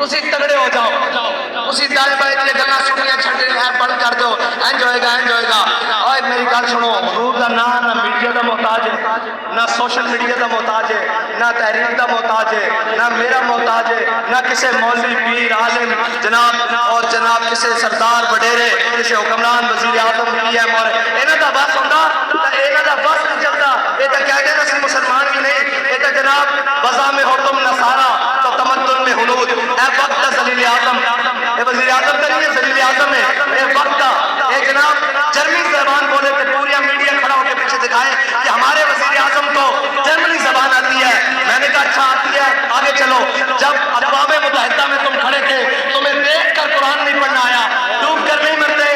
تسی تگڑے ہو جاؤ، اسی دائیں بائیں دے گلہ سنیاں چھٹے ہیں بڑھ کر دو، انج ہوئے گا۔ اور میری گل سنو، حضور دا نہ میڈیا دا محتاج ہے، نہ سوشل میڈیا دا محتاج ہے، نہ تحریک دا محتاج ہے، نہ میرا محتاج ہے، نہ کسی مولوی پیر عالم جناب کسی سردار وڈیرے، کسی حکمران وزیر اعظم پی ایم، اور انہاں دا بس ہوندا تے انہاں دا بس نہیں چلدا، یہ تے کہہ دے اسی مسلمان بھی نہیں، یہ تے جناب وضع میں ہو تم نصارا تو تمدن میں ہنود، اے وقت دا ذلیل اعظم، یہ وزیر اعظم کا نہیں ہے، ذلیل اعظم ہے، اے وقت دا، اے جناب جرمنی زبان بولے تے پوریا میڈیا کھڑا ہو کے پیچھے دکھائے کہ ہمارے وزیر اعظم کو جرمنی زبان آتی ہے۔ میں نے کہا اچھا آتی ہے، آگے چلو، جب اقوام متحدہ میں تم کھڑے تھے تمہیں دیکھ کر قرآن نہیں پڑھنا آیا، ڈوب کر نہیں مرتے،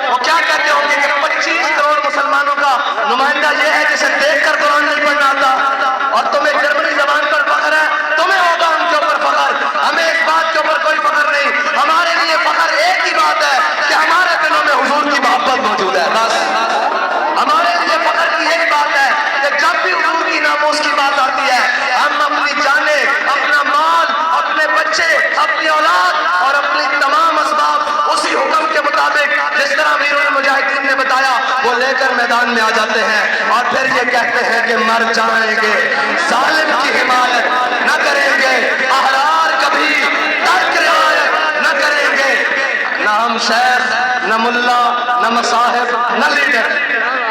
وہ کیا کہتے ہوں گے کہ 25 کروڑ مسلمانوں کا نمائندہ یہ ہے جسے دیکھ کر قرآن نہیں پڑھنا آتا، اور تمہیں جرمنی زبان پر فخر ہے، تمہیں ہوگا ہم کے اوپر فخر، ہمیں اس بات کے اوپر کوئی فخر نہیں، ہمارے لیے فخر ایک ہی بات ہے کہ ہمارے دلوں میں حضور کی محبت موجود ہے، بس ہمارے لیے فخر کی یہی بات ہے کہ جب بھی حضور کی ناموس کی بات آتی ہے ہم اپنی جانیں، اپنا مال، اپنے بچے، اپنی اولاد اور اپنی تمام اسباب اسی حکم کے مطابق جس طرح امیر المجاہدین نے بتایا وہ لے کر میدان میں آ جاتے ہیں، اور پھر یہ کہتے ہیں کہ مر جائیں گے، ظالم کی حمایت نہ کریں گے، احرار کبھی ترک رعایت نہ کریں گے، نہ ہم شیخ، نہ ملا، نہ مصاحب، نہ لیڈر،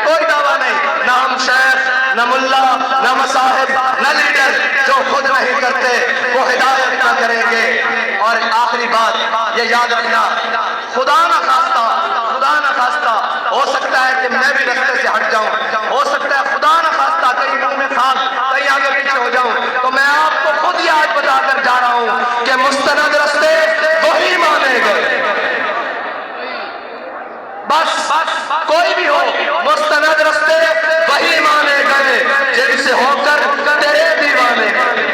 کوئی دعویٰ نہیں، نہ ہم شیخ، نہ ملا، نہ مصاحب، نہ لیڈر، جو خود نہیں کرتے وہ ہدایت نہ کریں گے۔ اور آخری بات یہ یاد رکھنا، خدا نہ خواستہ ہو سکتا ہے کہ میں بھی رستے سے ہٹ جاؤں، ہو سکتا ہے خدا نہ خواستہ کہیں منہ میں خاک، کہیں آگے پیچھے ہو جاؤں، تو میں آپ کو خود یہ آج بتا کر جا رہا ہوں کہ مستند رستے وہی مانے گئے، بس کوئی بھی ہو، مستند رستے وہی مانے گئے جن سے ہو کر تیرے دیوانے گئے،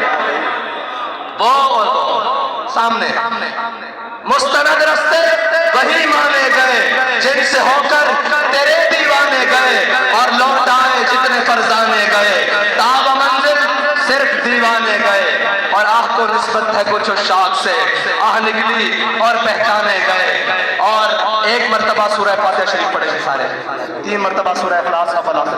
وہ سامنے مستند رستے وہی مانے گئے جن سے ہو کر تیرے دیوانے گئے، اور لوٹ آئے جتنے فرزانے گئے، تاب منزل صرف دیوانے گئے، اور آہ کو نسبت ہے کچھ شاخ سے، آہ نکلی اور پہچانے گئے۔ اور ایک مرتبہ سورہ فاتحہ شریف پڑھیں گے سارے، 3 مرتبہ سورہ اخلاص کا فلاح